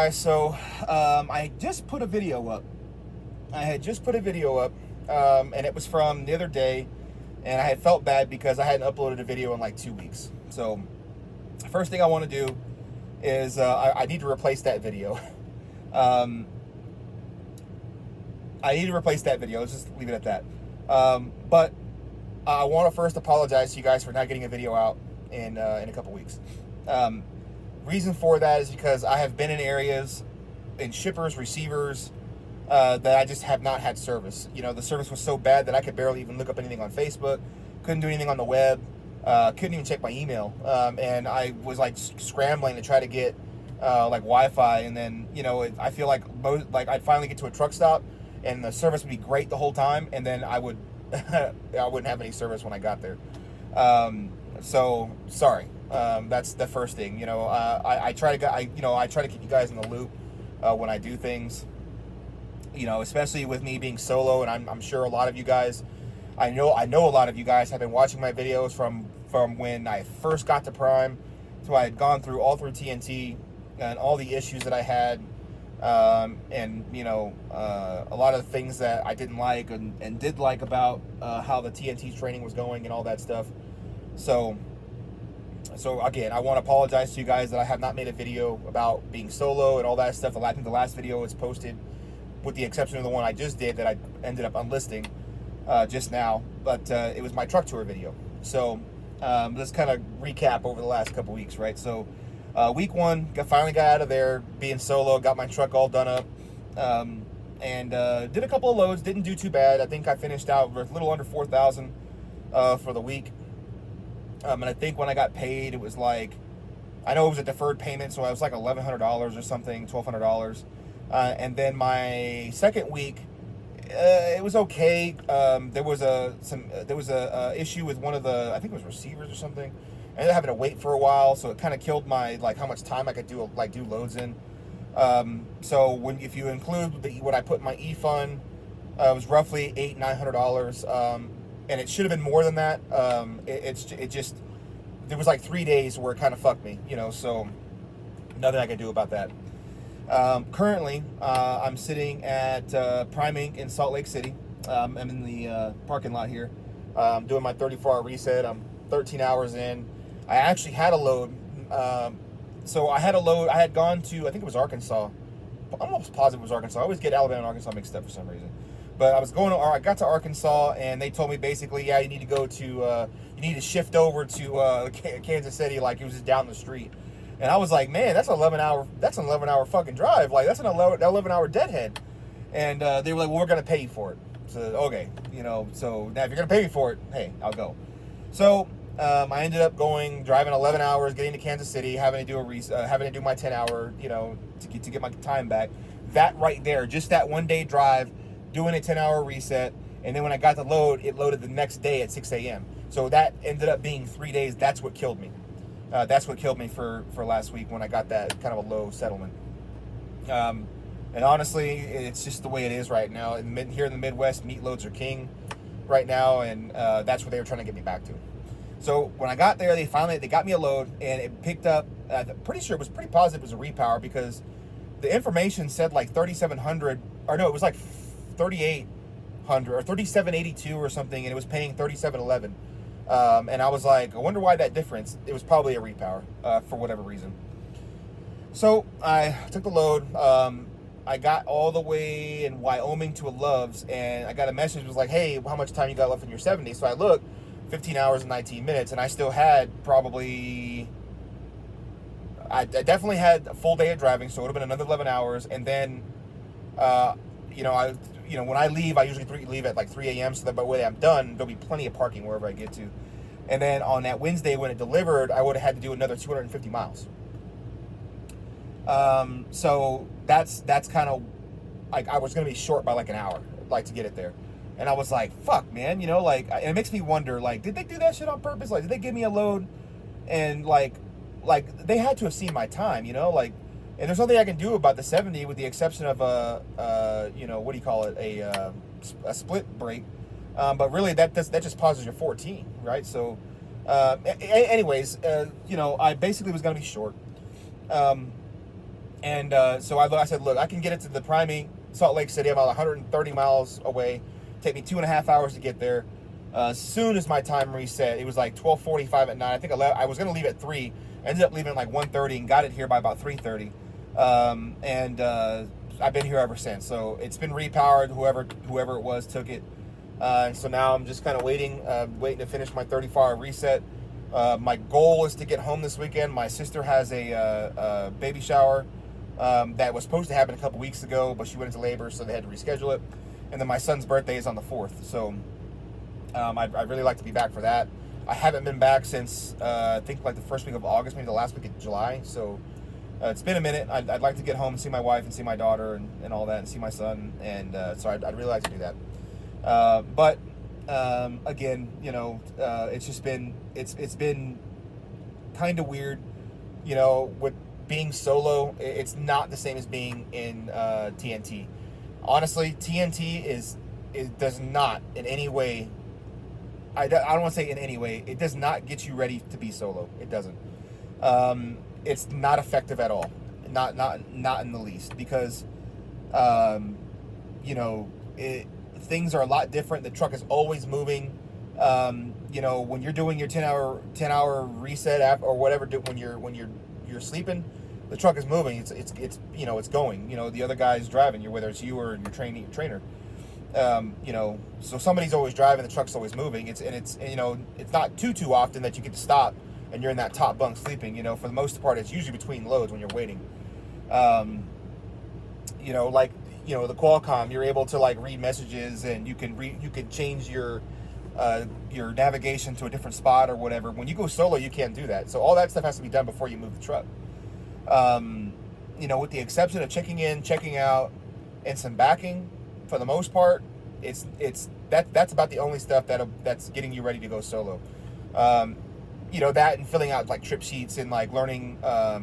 guys, so I just put a video up. I had just put a video up, and it was from the other day, and I had felt bad because I hadn't uploaded a video in like 2 weeks. So first thing I want to do is I need to replace that video. I need to replace that video. Let's just leave it at that. But I want to first apologize to you guys for not getting a video out in a couple weeks. Reason for that is because I have been in areas, in shippers, receivers, that I just have not had service. You know, the service was so bad that I could barely even look up anything on Facebook, couldn't do anything on the web, couldn't even check my email, and I was like scrambling to try to get like Wi-Fi, and then I feel like I'd finally get to a truck stop, and the service would be great the whole time, and then I wouldn't have any service when I got there. So sorry. That's the first thing. I try to keep you guys in the loop when I do things. Especially with me being solo, and I'm sure a lot of you guys, I know a lot of you guys have been watching my videos from when I first got to Prime, so I had gone through all through TNT and all the issues that I had, and a lot of the things that I didn't like and did like about how the TNT training was going and all that stuff. So again, I want to apologize to you guys that I have not made a video about being solo and all that stuff. I think the last video was posted, with the exception of the one I just did that I ended up unlisting just now. But it was my truck tour video. So let's kind of recap over the last couple weeks, right? So week one, finally got out of there being solo, got my truck all done up, and did a couple of loads. Didn't do too bad. I think I finished out with a little under 4,000 for the week. And I think when I got paid, it was like, I know it was a deferred payment, so it was like $1,100 or something, $1,200. And then my second week, it was okay. There was a issue with one of the, I think it was receivers or something. I ended up having to wait for a while, so it kind of killed my how much time I could do loads in. So if you include what I put in my e-fund, it was roughly $800-900. And it should have been more than that. It just there was like 3 days where it kind of fucked me, so nothing I could do about that. Currently, I'm sitting at Prime Inc. in Salt Lake City. I'm in the parking lot here. I'm doing my 34-hour reset. I'm 13 hours in. I actually had a load. So I had a load. I had gone to, I think it was Arkansas. I'm almost positive it was Arkansas. I always get Alabama and Arkansas mixed up for some reason. But I got to Arkansas, and they told me basically, yeah, you need to go to, you need to shift over to Kansas City, like it was just down the street. And I was like, man, that's an 11-hour fucking drive. Like, that's an 11-hour deadhead. And they were like, well, we're going to pay you for it. So, okay, so now if you're going to pay me for it, hey, I'll go. So I ended up driving 11 hours, getting to Kansas City, having to do my 10-hour, to get my time back. That right there, just that 1 day drive, doing a 10-hour reset, and then when I got the load, it loaded the next day at 6 a.m. So that ended up being 3 days. That's what killed me. That's what killed me for last week when I got that kind of a low settlement. And honestly, it's just the way it is right now. Here in the Midwest, meat loads are king right now, and that's what they were trying to get me back to. So when I got there, they got me a load, and it picked up. Pretty sure it was pretty positive it was a repower because the information said like 3,700, or no, it was like 3,800 or 3,782 or something, and it was paying 3,711. And I was like, I wonder why that difference. It was probably a repower for whatever reason. So I took the load. I got all the way in Wyoming to a Love's, and I got a message. It was like, hey, how much time you got left in your 70? So I looked, 15 hours and 19 minutes, and I still had I definitely had a full day of driving, so it would have been another 11 hours. And then, when I leave, I usually leave at like 3 a.m. so that by the way I'm done, there'll be plenty of parking wherever I get to. And then on that Wednesday when it delivered, I would have had to do another 250 miles. So that's kind of like I was going to be short by like an hour, like to get it there. And I was like, fuck, man, and it makes me wonder, like, did they do that shit on purpose? Like, did they give me a load and like they had to have seen my time, and there's nothing I can do about the 70 with the exception of what do you call it, a split brake, but really that just pauses your 14, right? So anyways, I basically was going to be short, And so I said, look, I can get it to the priming Salt Lake City. I'm about 130 miles away. Take me 2.5 hours to get there. As soon as my time reset, it was like 12:45 at night. I think I was going to leave at 3. Ended up leaving at like 1:30 and got it here by about 3:30. I've been here ever since. So it's been repowered. Whoever it was took it. And so now I'm just kind of waiting to finish my 34-hour reset. My goal is to get home this weekend. My sister has a baby shower that was supposed to happen a couple weeks ago, but she went into labor, so they had to reschedule it. And then my son's birthday is on the 4th, so I'd really like to be back for that. I haven't been back since I think like the first week of August, maybe the last week of July. So it's been a minute. I'd like to get home and see my wife and see my daughter and all that, and see my son. And so I'd really like to do that. But again, you know, it's been kind of weird, you know, with being solo. It's not the same as being in TNT. Honestly, TNT does not in any way. I don't want to say in any way. It does not get you ready to be solo. It doesn't. It's not effective at all. Not in the least, because you know, things are a lot different. The truck is always moving. You know, when you're doing your 10-hour reset or whatever, when you're sleeping, the truck is moving. It's you know, it's going. You know, the other guy's driving you, whether it's you or your trainer. You know, so somebody's always driving. The truck's always moving. It's you know, it's not too often that you get to stop and you're in that top bunk sleeping. You know, for the most part, it's usually between loads when you're waiting. You know, like, you know, the Qualcomm, you're able to like read messages, and you can change your navigation to a different spot or whatever. When you go solo, you can't do that. So all that stuff has to be done before you move the truck. You know, with the exception of checking in, checking out, and some backing, for the most part, that's about the only stuff that's getting you ready to go solo. You know, that and filling out like trip sheets and like learning how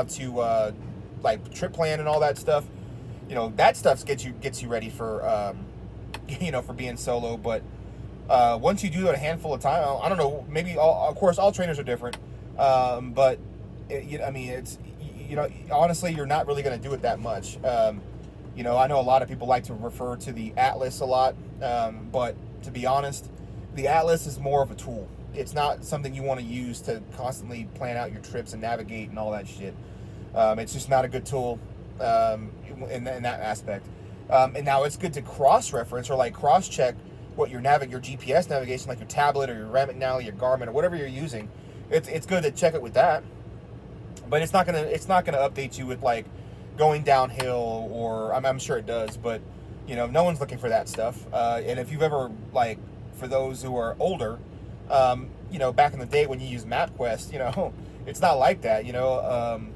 to like trip plan and all that stuff. You know, that stuff gets you ready for you know, for being solo. But once you do it a handful of times, I don't know, maybe of course all trainers are different, but you know, I mean, it's, you know, honestly, you're not really going to do it that much. You know, I know a lot of people like to refer to the Atlas a lot, but to be honest, the Atlas is more of a tool. It's not something you want to use to constantly plan out your trips and navigate and all that shit. It's just not a good tool in that aspect. And now it's good to cross-reference or like cross-check what your GPS navigation, like your tablet or your MRTERR, your Garmin, or whatever you're using. It's good to check it with that, but it's not gonna update you with like going downhill, or I'm sure it does, but you know, no one's looking for that stuff. And if you've ever, like, for those who are older, you know, back in the day when you used MapQuest, you know, it's not like that. You know,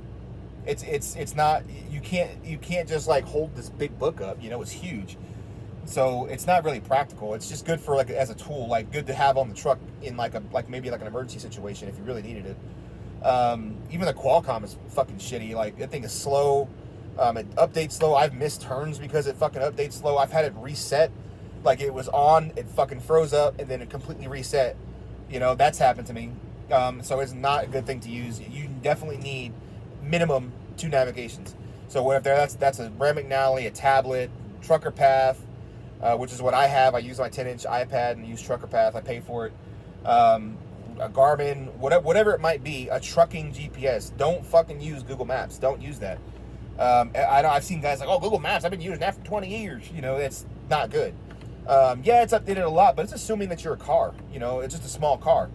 it's not, you can't just like hold this big book up. You know, it's huge, so it's not really practical. It's just good for like as a tool, like good to have on the truck in like maybe like an emergency situation if you really needed it. Even the Qualcomm is fucking shitty. Like, that thing is slow. It updates slow. I've missed turns because it fucking updates slow. I've had it reset. Like, it was on, it fucking froze up, and then it completely reset. You know, that's happened to me. So it's not a good thing to use. You definitely need minimum 2 navigations. So what if that's a McNally, a tablet, Trucker Path, which is what I have. I use my 10-inch iPad and use Trucker Path. I pay for it. A Garmin, whatever it might be, a trucking GPS. Don't fucking use Google Maps. Don't use that. I've seen guys like, oh, Google Maps, I've been using that for 20 years. You know, it's not good. Yeah, it's updated a lot, but it's assuming that you're a car. You know, it's just a small car.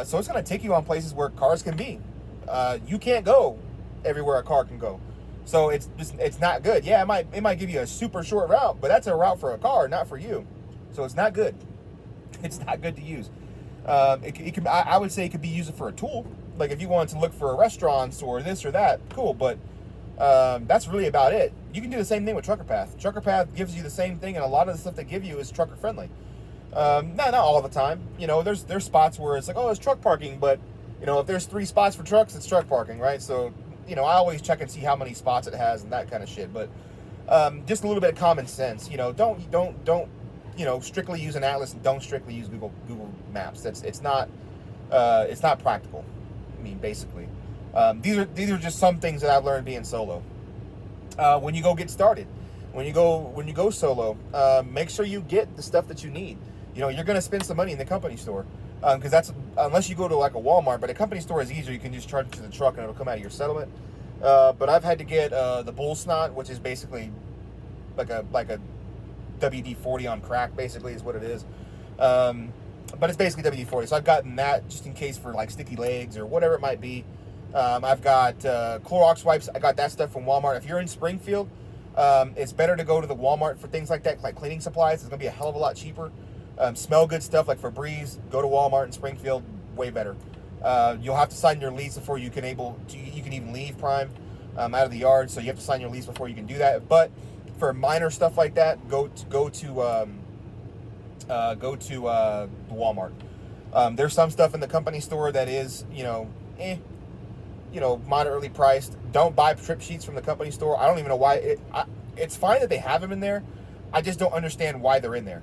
So it's going to take you on places where cars can be. You can't go everywhere a car can go. So it's not good. Yeah, it might give you a super short route, but that's a route for a car, not for you. So it's not good. It's not good to use. I would say it could be used for a tool. Like, if you wanted to look for restaurants or this or that, cool, but that's really about it. You can do the same thing with Trucker Path. Trucker Path gives you the same thing, and a lot of the stuff they give you is trucker friendly. Not all the time. You know, there's spots where it's like, oh, it's truck parking, but you know, if there's 3 spots for trucks, it's truck parking, right? So, you know, I always check and see how many spots it has and that kind of shit. But just a little bit of common sense. You know, don't you know, strictly use an Atlas, and don't strictly use Google Maps. It's not practical. I mean, basically. These are just some things that I've learned being solo. When you go get started, when you go solo, make sure you get the stuff that you need. You know, you're gonna spend some money in the company store, because that's, unless you go to like a Walmart. But a company store is easier. You can just charge it to the truck and it'll come out of your settlement. But I've had to get the bull snot, which is basically like a WD-40 on crack, basically is what it is. But it's basically WD-40. So I've gotten that just in case for like sticky legs or whatever it might be. I've got Clorox wipes. I got that stuff from Walmart. If you're in Springfield, it's better to go to the Walmart for things like that, like cleaning supplies. It's going to be a hell of a lot cheaper. Smell good stuff like Febreze, go to Walmart in Springfield, way better. You'll have to sign your lease before you can even leave Prime out of the yard. So you have to sign your lease before you can do that. But for minor stuff like that, go to Walmart. There's some stuff in the company store that is, moderately priced. Don't buy trip sheets from the company store. I don't even know why. It's fine that they have them in there. I just don't understand why they're in there.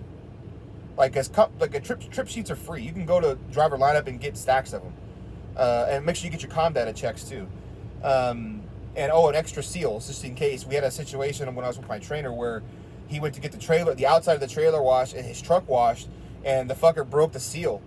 Like trip sheets are free. You can go to Driver Lineup and get stacks of them, and make sure you get your comm data checks too. And an extra seals just in case. We had a situation when I was with my trainer where he went to get the outside of the trailer washed and his truck washed, and the fucker broke the seal.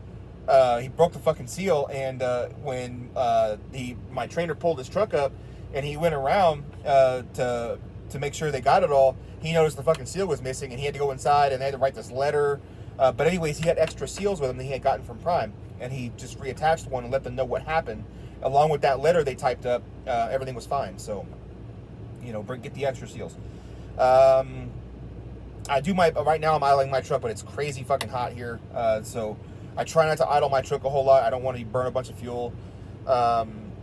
He broke the fucking seal, and when my trainer pulled his truck up and he went around to make sure they got it all, he noticed the fucking seal was missing, and he had to go inside and they had to write this letter. But anyways, he had extra seals with him that he had gotten from Prime, and he just reattached one and let them know what happened. Along with that letter they typed up, everything was fine. So, get the extra seals. Right now I'm idling my truck, but it's crazy fucking hot here. So I try not to idle my truck a whole lot. I don't want to burn a bunch of fuel. I'm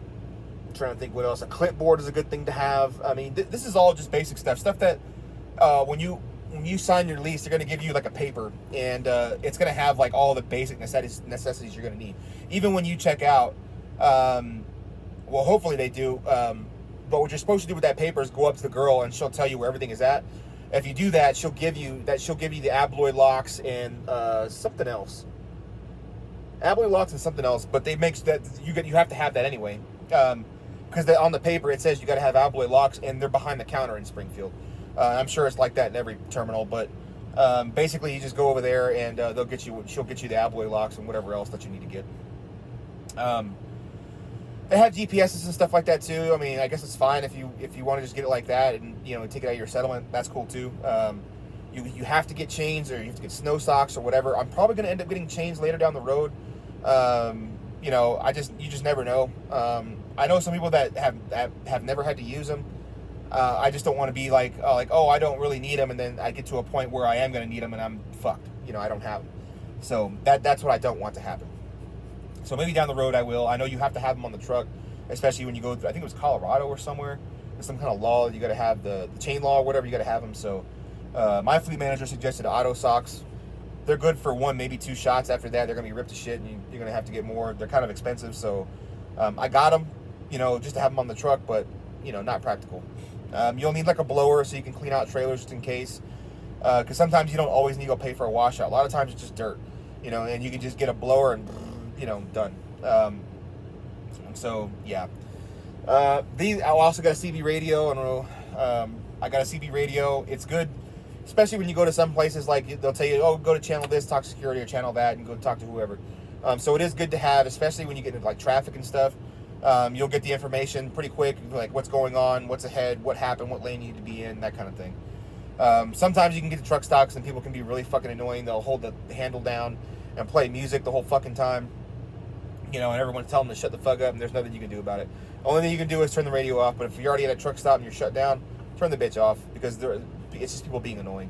trying to think what else. A clipboard is a good thing to have. I mean, this is all just basic stuff that when you sign your lease, they're going to give you like a paper, and it's going to have like all the basic necessities you're going to need. Even when you check out, well, hopefully they do. But what you're supposed to do with that paper is go up to the girl, and she'll tell you where everything is at. If you do that, she'll give you the abloy locks and something else. Abloy locks and something else, but they make that you have to have that anyway. Because on the paper it says you got to have abloy locks, and they're behind the counter in Springfield. I'm sure it's like that in every terminal, but basically you just go over there and she'll get you the abloy locks and whatever else that you need to get. They have GPSs and stuff like that too. I mean, I guess it's fine if you want to just get it like that and take it out of your settlement. That's cool too. You have to get chains, or you have to get snow socks or whatever. I'm probably going to end up getting chains later down the road. You just never know. I know some people that have never had to use them. I just don't want to be like, oh, I don't really need them, and then I get to a point where I am going to need them and I'm fucked. I don't have them. So that's what I don't want to happen. So maybe down the road I will. I know you have to have them on the truck, especially when you go through, I think it was Colorado or somewhere. There's some kind of law. You got to have the chain law or whatever. You got to have them. So my fleet manager suggested auto socks. They're good for 1, maybe 2 shots. After that, they're going to be ripped to shit, and you're going to have to get more. They're kind of expensive. So I got them, just to have them on the truck, but, not practical. You'll need like a blower so you can clean out trailers just in case. Because sometimes you don't always need to go pay for a washout. A lot of times it's just dirt, and you can just get a blower and, done. So, yeah. I also got a CB radio. I don't know. I got a CB radio. It's good, especially when you go to some places like they'll tell you, oh, go to channel this, talk security, or channel that, and go talk to whoever. So it is good to have, especially when you get into like traffic and stuff. You'll get the information pretty quick, like what's going on, what's ahead, what happened, what lane you need to be in, that kind of thing. Sometimes you can get the truck stops and people can be really fucking annoying. They'll hold the handle down and play music the whole fucking time. And everyone's telling them to shut the fuck up, and there's nothing you can do about it. Only thing you can do is turn the radio off. But if you're already at a truck stop and you're shut down, turn the bitch off, because it's just people being annoying.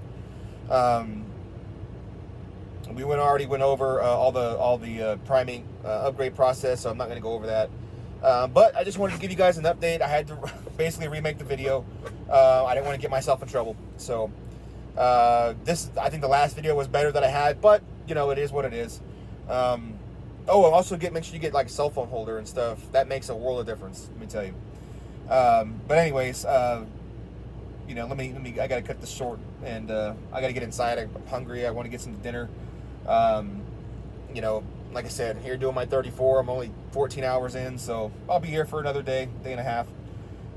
We already went over all the priming upgrade process, so I'm not going to go over that. But I just wanted to give you guys an update. I had to basically remake the video. I didn't want to get myself in trouble. So I think the last video was better than I had, but it is what it is. And also make sure you get like a cell phone holder and stuff. That makes a world of difference, let me tell you. But anyways, I gotta cut this short, and I gotta get inside. I'm hungry. I want to get some dinner. like I said, here doing my 34. I'm only 14 hours in, so I'll be here for another day and a half.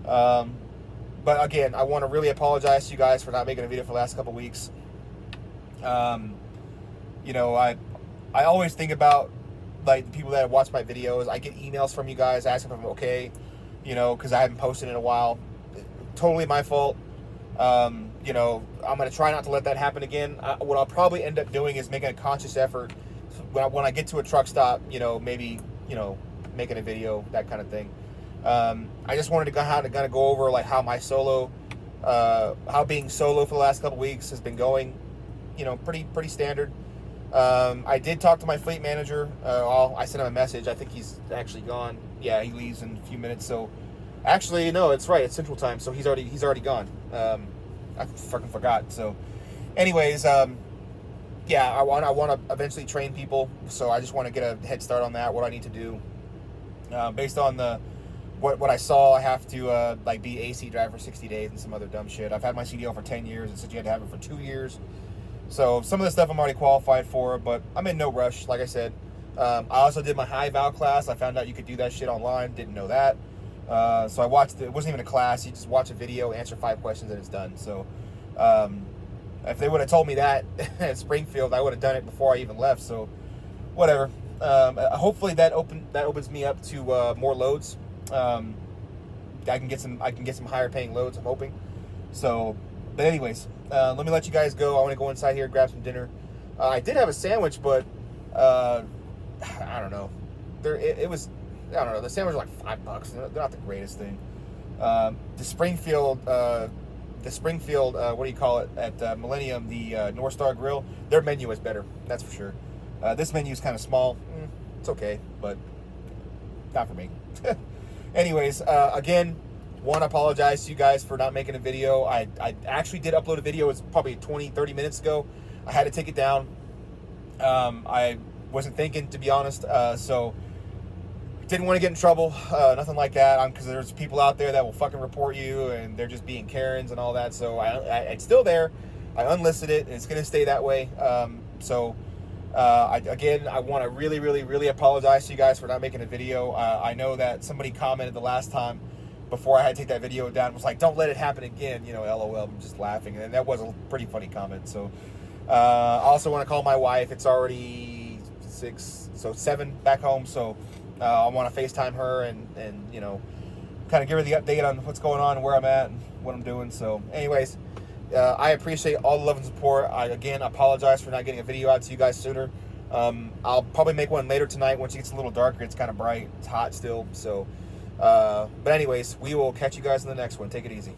But again, I want to really apologize to you guys for not making a video for the last couple weeks. You know, I always think about like the people that watch my videos. I get emails from you guys asking if I'm okay, you know, because I haven't posted in a while. Totally my fault. You know, I'm going to try not to let that happen again. What I'll probably end up doing is making a conscious effort when I get to a truck stop, you know, maybe, you know, making a video, that kind of thing. I just wanted to kind of go over like how my solo, how being solo for the last couple weeks has been going, you know, pretty standard. I did talk to my fleet manager. I sent him a message. I think he's actually gone. Yeah, he leaves in a few minutes. So actually, no, it's right. It's Central Time, so he's already gone. I fucking forgot. So, anyways, yeah, I want to eventually train people. So I just want to get a head start on that. What I need to do, based on what I saw, I have to like be AC driver for 60 days and some other dumb shit. I've had my CDL for 10 years. It said you had to have it for 2 years. So some of the stuff I'm already qualified for, but I'm in no rush. Like I said, I also did my high val class. I found out you could do that shit online. Didn't know that. So I watched it. It wasn't even a class. You just watch a video, answer 5 questions, and it's done. So if they would have told me that at Springfield, I would have done it before I even left. So whatever. Hopefully that opens me up to more loads. I can get some higher paying loads, I'm hoping. So, but anyways, let me let you guys go. I want to go inside here, grab some dinner. I did have a sandwich, but I don't know. It was, I don't know. The sandwich was like $5. They're not the greatest thing. The Springfield, what do you call it, at Millennium, the North Star Grill, their menu is better, that's for sure. This menu is kind of small. It's okay, but not for me. Anyways, again, want to apologize to you guys for not making a video. I actually did upload a video. It's probably 20-30 minutes ago. I had to take it down. I wasn't thinking, to be honest, so didn't want to get in trouble, nothing like that, because there's people out there that will fucking report you, and they're just being Karens and all that. So it's still there. I unlisted it, and it's going to stay that way. I want to really apologize to you guys for not making a video. I know that somebody commented the last time before I had to take that video down, was like, don't let it happen again, you know, LOL. I'm just laughing, and that was a pretty funny comment. So I also want to call my wife. It's already 7 back home, so I want to FaceTime her and you know, kind of give her the update on what's going on and where I'm at and what I'm doing. So anyways, I appreciate all the love and support. I again apologize for not getting a video out to you guys sooner. I'll probably make one later tonight once it gets a little darker. It's kind of bright. It's hot still. So, but anyways, we will catch you guys in the next one. Take it easy.